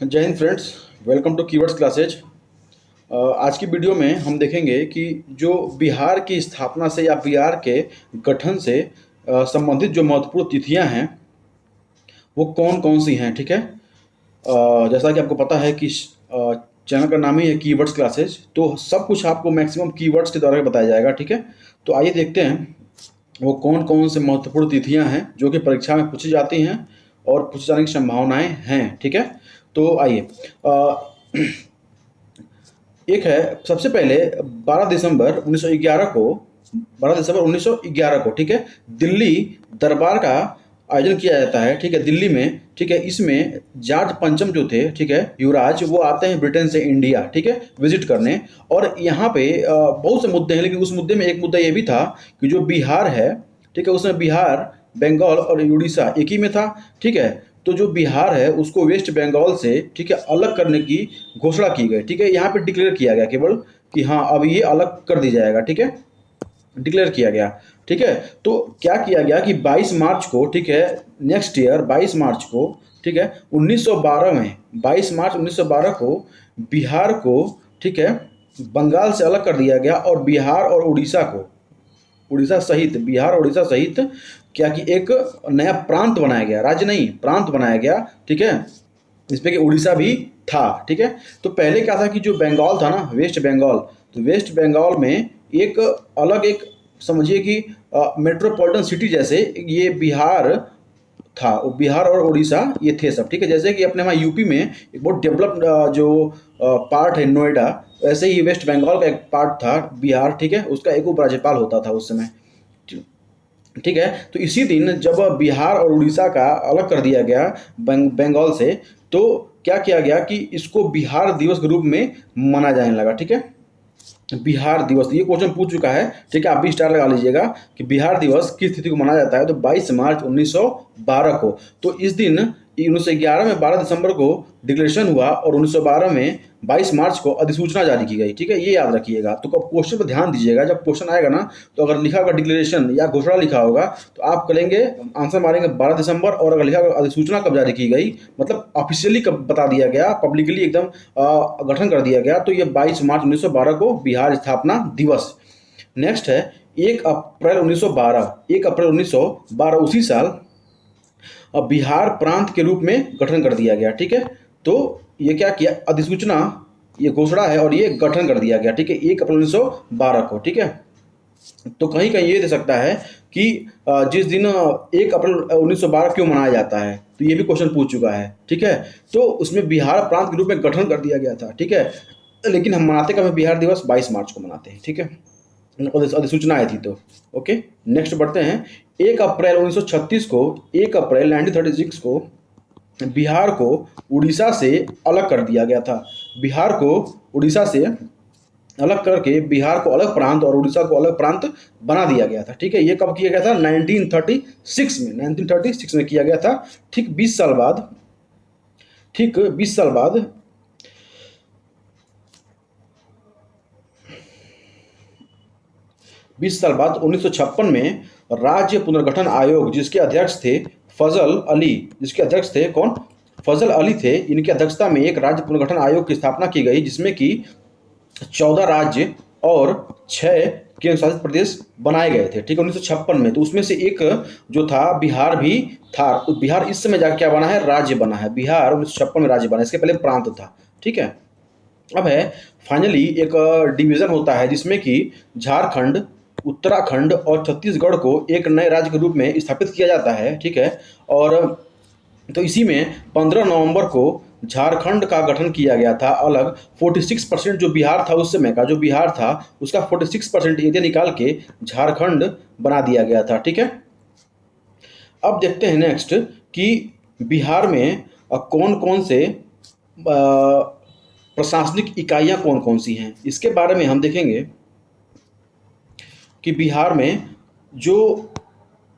जय हिंद friends. Welcome to keywords classes. आज की वीडियो में हम देखेंगे कि जो बिहार की स्थापना से या बिहार के गठन से संबंधित जो महत्वपूर्ण तिथियां हैं वो कौन कौन सी हैं। ठीक है। जैसा कि आपको पता है कि चैनल का नाम ही है कीवर्ड्स क्लासेज, तो सब कुछ आपको मैक्सिमम कीवर्ड्स के द्वारा बताया जाएगा। ठीक है। तो आइए देखते हैं वो कौन कौन से महत्वपूर्ण तिथियां हैं जो कि परीक्षा में पूछी जाती हैं और पूछे जाने की संभावनाएं हैं। ठीक है। तो आइए, एक है सबसे पहले 12 दिसंबर 1911 को 12 दिसंबर 1911 को, ठीक है, दिल्ली दरबार का आयोजन किया जाता है। ठीक है, दिल्ली में। ठीक है, इसमें जॉर्ज पंचम जो थे, ठीक है, युवराज, वो आते हैं ब्रिटेन से इंडिया, ठीक है, विजिट करने। और यहाँ पे बहुत से मुद्दे हैं, लेकिन उस मुद्दे में एक मुद्दा ये भी था कि जो बिहार है, ठीक है, उसमें बिहार, बंगाल और उड़ीसा एक ही में था। ठीक है। तो जो बिहार है उसको वेस्ट बंगाल से, ठीक है, अलग करने की घोषणा की गई। ठीक है, यहाँ पे डिक्लेयर किया गया केवल कि हाँ अब ये अलग कर दी जाएगा। ठीक है, डिक्लेयर किया गया। ठीक है। तो क्या किया गया कि 22 मार्च को, ठीक है, नेक्स्ट ईयर 22 मार्च को, ठीक है, 1912 में 22 मार्च 1912 को बिहार को, ठीक है, बंगाल से अलग कर दिया गया और बिहार और उड़ीसा को, उड़ीसा सहित, बिहार और उड़ीसा सहित क्या कि एक नया प्रांत बनाया गया, राज्य नहीं प्रांत बनाया गया। ठीक है, जिसमें कि उड़ीसा भी था। ठीक है। तो पहले क्या था कि जो बंगाल था ना, वेस्ट बंगाल, तो वेस्ट बंगाल में एक अलग, एक समझिए कि मेट्रोपॉलिटन सिटी जैसे ये बिहार था, बिहार और उड़ीसा ये थे सब। ठीक है, जैसे कि अपने वहाँ यूपी में एक बहुत डेवलप्ड जो पार्ट है नोएडा, वैसे ही वेस्ट बंगाल का एक पार्ट था बिहार। ठीक है, उसका एक उपराज्यपाल होता था उस समय। ठीक है। तो इसी दिन जब बिहार और उड़ीसा का अलग कर दिया गया बंगाल से, तो क्या किया गया कि इसको बिहार दिवस के रूप में मनाया जाने लगा। ठीक है, बिहार दिवस, ये क्वेश्चन पूछ चुका है। ठीक है, आप भी स्टार लगा लीजिएगा कि बिहार दिवस किस तिथि को मनाया जाता है। तो 22 मार्च 1912 को। तो इस दिन 1911 में 12 दिसंबर को डिक्लेरेशन हुआ और 1912 में 22 मार्च को अधिसूचना जारी की गई। ठीक है, ये याद रखिएगा। तो क्वेश्चन पर ध्यान दीजिएगा, जब क्वेश्चन आएगा ना, तो अगर लिखा होगा डिक्लेरेशन या घोषणा लिखा होगा तो आप करेंगे आंसर मारेंगे 12 दिसंबर, और अगर लिखा होगा अधिसूचना कब जारी की गई, मतलब ऑफिशियली कब बता दिया गया, पब्लिकली एकदम गठन कर दिया गया, तो ये 22 मार्च 1912 को बिहार स्थापना दिवस। नेक्स्ट है 1 अप्रैल 1912। 1 अप्रैल 1912 उसी साल बिहार प्रांत के रूप में गठन कर दिया गया। ठीक है। तो ये क्या किया, अधिसूचना, ये घोषणा है और ये गठन कर दिया गया। ठीक है, 1 अप्रैल 1912 को। ठीक है। तो कहीं कहीं ये दे सकता है कि जिस दिन 1 अप्रैल 1912 क्यों मनाया जाता है, तो ये भी क्वेश्चन पूछ चुका है। ठीक है। तो उसमें बिहार प्रांत के रूप में गठन कर दिया गया था। ठीक है, लेकिन हम मनाते कब हैं, बिहार दिवस 22 मार्च को मनाते हैं। ठीक है, अधिसूचना आई थी तो। ओके, नेक्स्ट बढ़ते हैं। 1 अप्रैल 1936 को, 1 अप्रैल 1936 को बिहार को उड़ीसा से अलग कर दिया गया था। बिहार को उड़ीसा से अलग करके बिहार को अलग प्रांत और उड़ीसा को अलग प्रांत बना दिया गया था। ठीक है, ये कब किया गया था, 1936 में, 1936 में किया गया था। ठीक 20 साल बाद, ठीक 20 साल बाद 20 साल बाद 1956 में राज्य पुनर्गठन आयोग, जिसके अध्यक्ष थे फजल अली, जिसके अध्यक्ष थे कौन, फजल अली थे, इनकी अध्यक्षता में एक राज्य पुनर्गठन आयोग की स्थापना की गई, जिसमें कि 14 राज्य और 6 केंद्र शासित प्रदेश बनाए गए थे। ठीक है, 1956 में। तो उसमें से एक जो था बिहार भी था। तो बिहार इस समय जाकर क्या बना है, राज्य बना है। बिहार 1956 में राज्य बना, इसके पहले प्रांत था। ठीक है। अब है फाइनली एक डिवीजन होता है जिसमें कि झारखंड, उत्तराखंड और छत्तीसगढ़ को एक नए राज्य के रूप में स्थापित किया जाता है। ठीक है। और तो इसी में 15 नवंबर को झारखंड का गठन किया गया था अलग। 46% जो बिहार था उस समय का, जो बिहार था उसका 46% एरिया निकाल के झारखंड बना दिया गया था। ठीक है। अब देखते हैं नेक्स्ट कि बिहार में कौन कौन से प्रशासनिक इकाइयां कौन कौन सी हैं, इसके बारे में हम देखेंगे कि बिहार में जो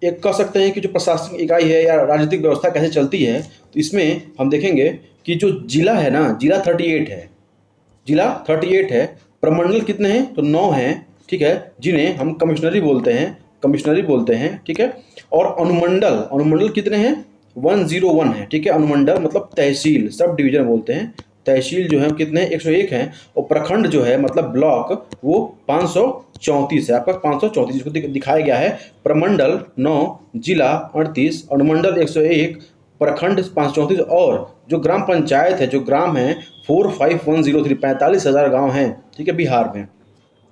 एक कह सकते हैं कि जो प्रशासनिक इकाई है या राजनीतिक व्यवस्था कैसे चलती है, तो इसमें हम देखेंगे कि जो जिला है ना, जिला 38 है, जिला 38 है। प्रमंडल कितने हैं, तो 9 हैं। ठीक है, जिन्हें हम कमिश्नरी बोलते हैं, कमिश्नरी बोलते हैं। ठीक है। और अनुमंडल, अनुमंडल कितने हैं, 101 है, ठीक है। अनुमंडल मतलब तहसील, सब डिवीजन बोलते हैं। तहसील जो है कितने 101 हैं, और प्रखंड जो है मतलब ब्लॉक वो 534 है, आपका 534 इसको दिखाया गया है। प्रमंडल 9, जिला 38, अनुमंडल 101, प्रखंड 534, और जो ग्राम पंचायत है, जो ग्राम है 45103, 45,000 गाँव हैं, ठीक है, बिहार में।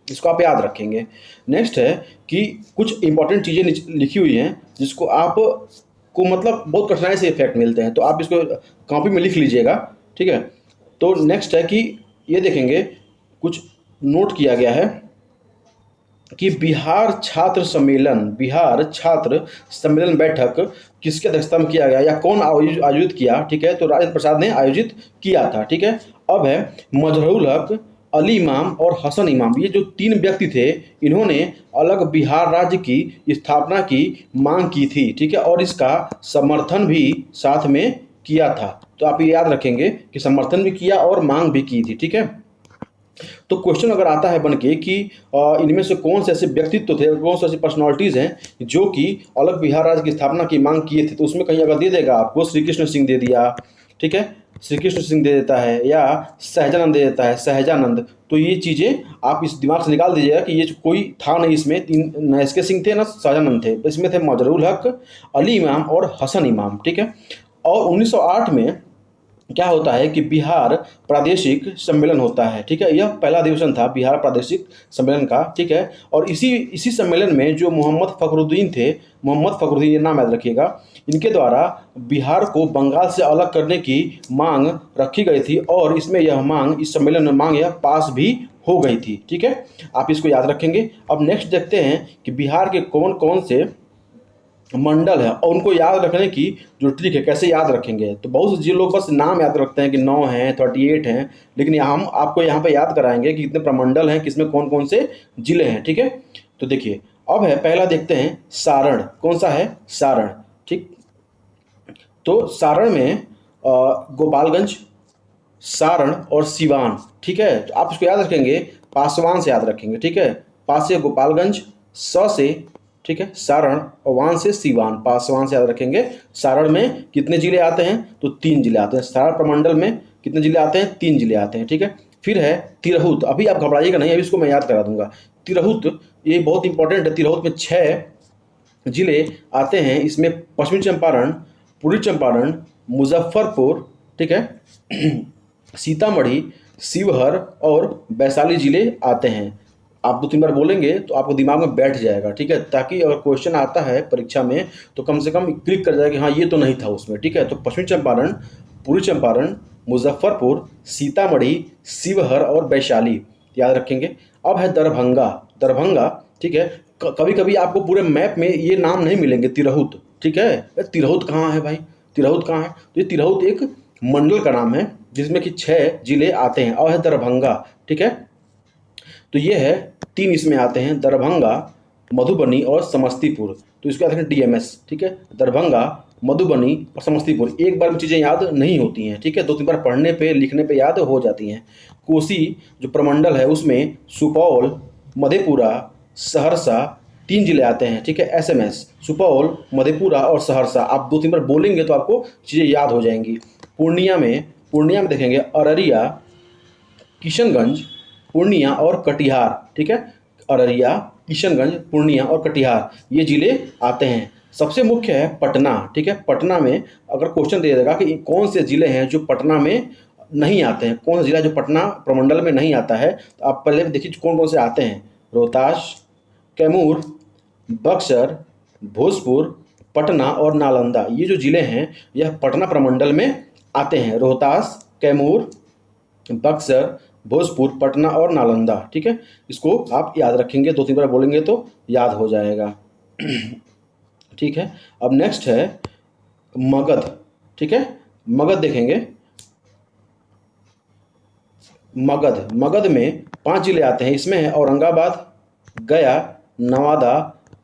इसको आप याद रखेंगे। नेक्स्ट है कि कुछ इंपॉर्टेंट चीज़ें लिखी हुई हैं जिसको आप को मतलब बहुत कठिनाई से इफेक्ट मिलते हैं, तो आप इसको कॉपी में लिख लीजिएगा, ठीक है। तो नेक्स्ट है कि ये देखेंगे कुछ नोट किया गया है कि बिहार छात्र सम्मेलन बैठक किसके अध्यक्षता में किया गया या कौन आयोजित किया, ठीक है। तो राजेंद्र प्रसाद ने आयोजित किया था, ठीक है। अब है मजहरूल हक, अली इमाम और हसन इमाम, ये जो 3 व्यक्ति थे, इन्होंने अलग बिहार राज्य की स्थापना की मांग की थी, ठीक है, और इसका समर्थन भी साथ में किया था। तो आप ये याद रखेंगे कि समर्थन भी किया और मांग भी की थी, ठीक है। तो क्वेश्चन अगर आता है बन के कि इनमें से कौन से ऐसे व्यक्तित्व थे, कौन से ऐसी पर्सनालिटीज़ हैं जो कि अलग बिहार राज्य की स्थापना की मांग किए थे, तो उसमें कहीं अगर दे देगा आपको श्री कृष्ण सिंह दे दिया, ठीक है, श्री कृष्ण सिंह दे देता है, या सहजानंद दे देता है, सहजानंद, तो ये चीज़ें आप इस दिमाग से निकाल दीजिएगा कि ये कोई था नहीं इसमें। 3 न एस के सिंह थे ना सहजानंद थे, तो इसमें थे मजरूल हक, अली इमाम और हसन इमाम, ठीक है। और 1908 में क्या होता है कि बिहार प्रादेशिक सम्मेलन होता है, ठीक है। यह पहला अधिवेशन था बिहार प्रादेशिक सम्मेलन का, ठीक है। और इसी सम्मेलन में जो मोहम्मद फखरुद्दीन थे, मोहम्मद फखरुद्दीन, ये नाम याद रखिएगा, इनके द्वारा बिहार को बंगाल से अलग करने की मांग रखी गई थी, और इसमें यह मांग, इस सम्मेलन में मांग यह पास भी हो गई थी, ठीक है। आप इसको याद रखेंगे। अब नेक्स्ट देखते हैं कि बिहार के कौन कौन से मंडल है और उनको याद रखने की जो ट्रिक है, कैसे याद रखेंगे। तो बहुत से लोग बस नाम याद रखते हैं कि 9 हैं, 38 हैं, लेकिन हम आपको यहाँ पे याद कराएंगे कि कितने प्रमंडल हैं, किसमें कौन कौन से जिले हैं, ठीक है। तो देखिए, अब है पहला देखते हैं सारण, कौन सा है, सारण, ठीक। तो सारण में गोपालगंज, सारण और सिवान, ठीक है। तो आप इसको याद रखेंगे, पासवान से याद रखेंगे, ठीक है। पास से गोपालगंज, स से, ठीक है, सारण, और वान से सिवान, पासवान से याद रखेंगे। सारण में कितने जिले आते हैं, तो 3 जिले आते हैं। सारण प्रमंडल में कितने जिले आते हैं, 3 जिले आते हैं, ठीक है। फिर है तिरहुत, अभी आप घबराइएगा नहीं, अभी इसको मैं याद करा दूंगा। तिरहुत ये बहुत इंपॉर्टेंट है। तिरहुत में 6 जिले आते हैं, इसमें पश्चिमी चंपारण, पूर्वी चंपारण, मुजफ्फरपुर, ठीक है, सीतामढ़ी, शिवहर और वैशाली जिले आते हैं। आप 2-3 बार बोलेंगे तो आपको दिमाग में बैठ जाएगा, ठीक है, ताकि अगर क्वेश्चन आता है परीक्षा में तो कम से कम क्लिक कर जाएगा कि हाँ ये तो नहीं था उसमें, ठीक है। तो पश्चिमी चंपारण, पूर्वी चंपारण, मुजफ्फरपुर, सीतामढ़ी, शिवहर और वैशाली याद रखेंगे। अब है दरभंगा, दरभंगा, ठीक है। कभी कभी आपको पूरे मैप में ये नाम नहीं मिलेंगे, तिरहुत, ठीक है। तिरहुत कहाँ है भाई, तिरहुत कहाँ है, तो ये तिरहुत एक मंडल का नाम है जिसमें कि 6 जिले आते हैं, और है दरभंगा, ठीक है। तो ये है 3 इसमें आते हैं, दरभंगा, मधुबनी और समस्तीपुर। तो इसको याद रखें DMS, ठीक है, दरभंगा, मधुबनी और समस्तीपुर। एक बार में चीज़ें याद नहीं होती हैं, ठीक है, 2-3 बार पढ़ने पे लिखने पे याद हो जाती हैं। कोसी जो प्रमंडल है उसमें सुपौल, मधेपुरा, सहरसा 3 जिले आते हैं, ठीक है। SMS सुपौल, मधेपुरा और सहरसा। आप 2-3 बार बोलेंगे तो आपको चीज़ें याद हो जाएंगी। पूर्णिया में देखेंगे अररिया, किशनगंज, पूर्णिया और कटिहार, ठीक है। अररिया, किशनगंज, पूर्णिया और कटिहार ये जिले आते हैं। सबसे मुख्य है पटना, ठीक है। पटना में अगर क्वेश्चन दे देगा कि कौन से जिले हैं जो पटना में नहीं आते हैं, कौन सा जिला जो पटना प्रमंडल में नहीं आता है, तो आप पहले देखिए कौन कौन से आते हैं। रोहतास, कैमूर, बक्सर, भोजपुर, पटना और नालंदा, ये जो जिले हैं यह पटना प्रमंडल में आते हैं। रोहतास, कैमूर, बक्सर, भोजपुर, पटना और नालंदा, ठीक है। इसको आप याद रखेंगे, 2-3 बार बोलेंगे तो याद हो जाएगा, ठीक है। अब नेक्स्ट है मगध, ठीक है। मगध देखेंगे, मगध में 5 जिले आते हैं, इसमें है औरंगाबाद, गया, नवादा,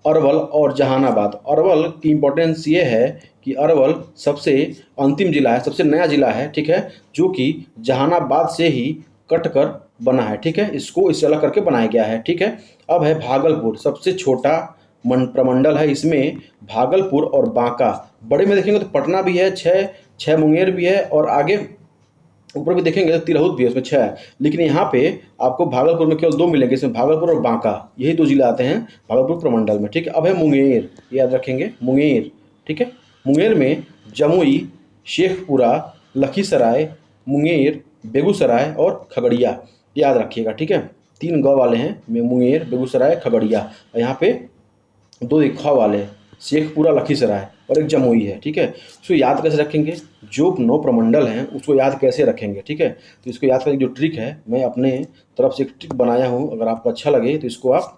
अरवल और जहानाबाद। अरवल की इम्पोर्टेंस ये है कि अरवल सबसे अंतिम जिला है, सबसे नया जिला है, ठीक है, जो कि जहानाबाद से ही कट कर बना है, ठीक है। इसको इससे अलग करके बनाया गया है, ठीक है। अब है भागलपुर, सबसे छोटा प्रमंडल है, इसमें भागलपुर और बांका, बड़े में देखेंगे तो पटना भी है, छः मुंगेर भी है, और आगे ऊपर भी देखेंगे तो तिरहुत भी है, उसमें 6 है। लेकिन यहाँ पे आपको भागलपुर में केवल 2 मिलेंगे, इसमें भागलपुर और बांका, यही 2 जिले आते हैं भागलपुर प्रमंडल में, ठीक है। अब है मुंगेर, याद रखेंगे मुंगेर, ठीक है। मुंगेर में जमुई, शेखपुरा, लखीसराय, मुंगेर, बेगूसराय और खगड़िया, याद रखिएगा, ठीक है। 3 गाँव वाले हैं मुंगेर, बेगूसराय, खगड़िया, और यहाँ पे 2 ख वाले, शेखपुरा, लखीसराय और एक जमुई है, ठीक है। उसको याद कैसे रखेंगे, जो 9 प्रमंडल हैं उसको याद कैसे रखेंगे, ठीक है। तो इसको याद करने की जो ट्रिक है, मैं अपने तरफ से एक ट्रिक बनाया हूँ, अगर आपको अच्छा लगे तो इसको आप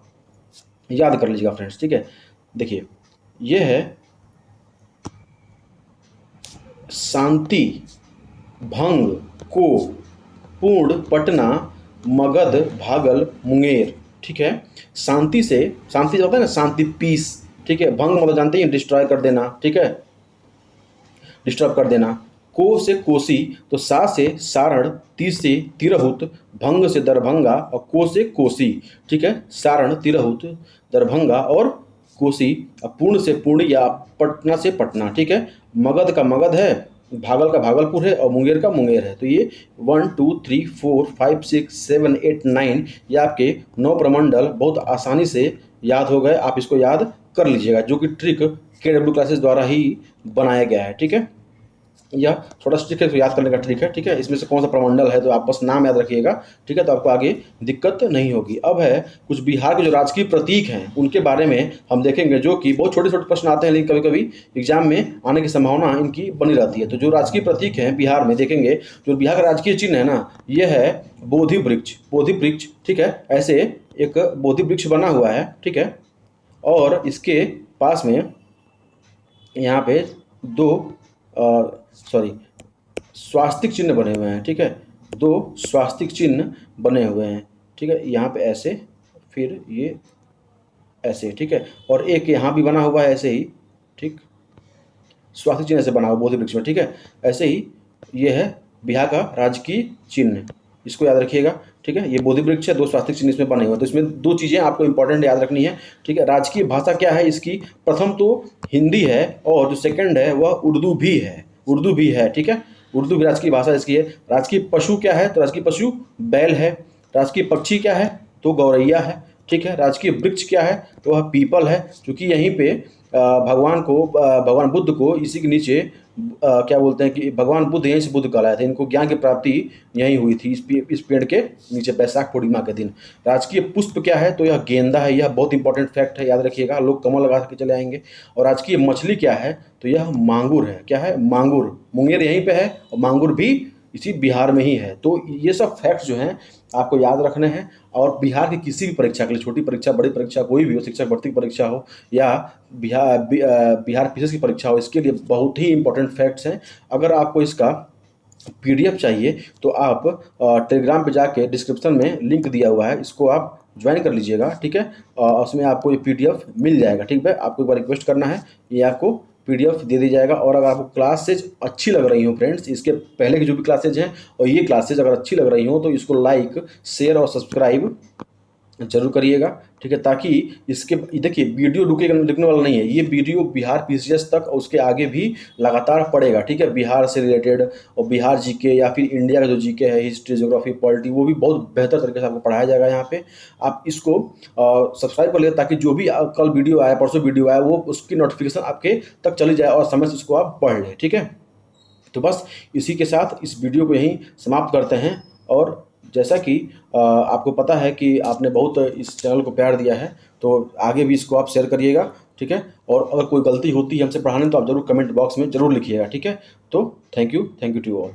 याद कर लीजिएगा फ्रेंड्स, ठीक है। देखिए, ये है शांति, भंग, को, पूर्ण, पटना, मगध, भागल, मुंगेर, ठीक है। शांति से, शांति जो होता है ना, शांति, पीस, ठीक है। भंग मतलब जानते हैं, डिस्ट्रॉय कर देना, ठीक है, डिस्टर्ब कर देना। को से कोसी, तो सा से सारण, ती से तिरहुत, भंग से दरभंगा और को से कोसी, ठीक है। सारण, तिरहुत, दरभंगा और कोसी। पूर्ण से पूर्णिया, पटना से पटना, ठीक है। मगध का मगध है, भागल का भागलपुर है और मुंगेर का मुंगेर है। तो ये 1 2 3 4 5 6 7 8 9 ये आपके 9 प्रमंडल बहुत आसानी से याद हो गए। आप इसको याद कर लीजिएगा, जो कि ट्रिक KW क्लासेस द्वारा ही बनाया गया है, ठीक है। यह थोड़ा सा ट्रिक है, तो याद करने का ट्रिक है, ठीक है। इसमें से कौन सा प्रमंडल है तो आप बस नाम याद रखिएगा, ठीक है, तो आपको आगे दिक्कत नहीं होगी। अब है कुछ बिहार के जो राजकीय प्रतीक हैं उनके बारे में हम देखेंगे, जो कि बहुत छोटे छोटे प्रश्न आते हैं, लेकिन कभी कभी एग्जाम में आने की संभावना इनकी बनी रहती है। तो जो राजकीय प्रतीक हैं बिहार में, देखेंगे जो बिहार का राजकीय चिन्ह है ना, ये है बोधि वृक्ष, बोधि वृक्ष, ठीक है। ऐसे एक बोधि वृक्ष बना हुआ है, ठीक है, और इसके पास में यहाँ पे 2 स्वास्तिक चिन्ह बने हुए हैं, ठीक है। 2 स्वास्तिक चिन्ह बने हुए हैं, ठीक है। यहाँ पे ऐसे, फिर ये ऐसे, ठीक है, और एक यहाँ भी बना हुआ है ऐसे ही, ठीक, स्वास्तिक चिन्ह ऐसे बना हुआ बोधि वृक्ष में, ठीक है। ऐसे ही ये है बिहार का राजकीय चिन्ह, इसको याद रखिएगा, ठीक है। ये बोधि वृक्ष है, 2 स्वास्तिक चिन्ह इसमें बने हुए, तो इसमें 2 चीज़ें आपको इंपॉर्टेंट याद रखनी है, ठीक है। राजकीय भाषा क्या है इसकी, प्रथम तो हिंदी है, और जो सेकंड है वह उर्दू भी है, उर्दू भी है, ठीक है। उर्दू भी राजकीय भाषा इसकी है। राजकीय पशु क्या है, तो राजकीय पशु बैल है। राजकीय पक्षी क्या है, तो गौरैया है, ठीक है। राजकीय वृक्ष क्या है, तो वह पीपल है, क्योंकि यहीं पे भगवान बुद्ध को इसी के नीचे क्या बोलते हैं कि भगवान बुद्ध यहीं से बुद्ध कहलाए थे, इनको ज्ञान की प्राप्ति यहीं हुई थी, इस पेड़ के नीचे, बैसाख पूर्णिमा के दिन। राजकीय पुष्प क्या है, तो यह गेंदा है, यह बहुत इंपॉर्टेंट फैक्ट है, याद रखिएगा, लोग कमल लगा के चले आएंगे। और राजकीय मछली क्या है, तो यह मांगुर है, क्या है, मांगुर, मुंगेर यहीं पे है और मांगुर भी इसी बिहार में ही है। तो ये सब फैक्ट्स जो हैं आपको याद रखने हैं, और बिहार की किसी भी परीक्षा के लिए, छोटी परीक्षा, बड़ी परीक्षा, कोई भी हो, शिक्षक भर्ती की परीक्षा हो या बिहार पीसीएस की परीक्षा हो, इसके लिए बहुत ही इंपॉर्टेंट फैक्ट्स हैं। अगर आपको इसका PDF चाहिए तो आप टेलीग्राम पे जाके डिस्क्रिप्शन में लिंक दिया हुआ है, इसको आप ज्वाइन कर लीजिएगा, ठीक है। उसमें आपको ये PDF मिल जाएगा, ठीक है। आपको एक बार रिक्वेस्ट करना है, ये आपको PDF दे दी जाएगा। और अगर आपको क्लासेज अच्छी लग रही हो फ्रेंड्स, इसके पहले की जो भी क्लासेज हैं और ये क्लासेज अगर अच्छी लग रही हो, तो इसको लाइक, शेयर और सब्सक्राइब जरूर करिएगा, ठीक है। ताकि इसके, देखिए वीडियो रुकने वाला नहीं है, ये वीडियो बिहार PCS तक और उसके आगे भी लगातार पड़ेगा, ठीक है। बिहार से रिलेटेड और बिहार GK या फिर इंडिया का जो GK है, हिस्ट्री, ज्योग्राफी, पॉलिटी, वो भी बहुत बेहतर तरीके से आपको पढ़ाया जाएगा यहाँ पे। आप इसको सब्सक्राइब कर लीजिए, ताकि जो भी कल वीडियो आया, परसों वीडियो आया, वो उसकी नोटिफिकेशन आपके तक चली जाए और समय से उसको आप पढ़ लें, ठीक है। तो बस इसी के साथ इस वीडियो को यहीं समाप्त करते हैं। और जैसा कि आपको पता है कि आपने बहुत इस चैनल को प्यार दिया है, तो आगे भी इसको आप शेयर करिएगा, ठीक है। और अगर कोई गलती होती है हमसे पढ़ाने, तो आप जरूर कमेंट बॉक्स में जरूर लिखिएगा, ठीक है। तो थैंक यू टू ऑल।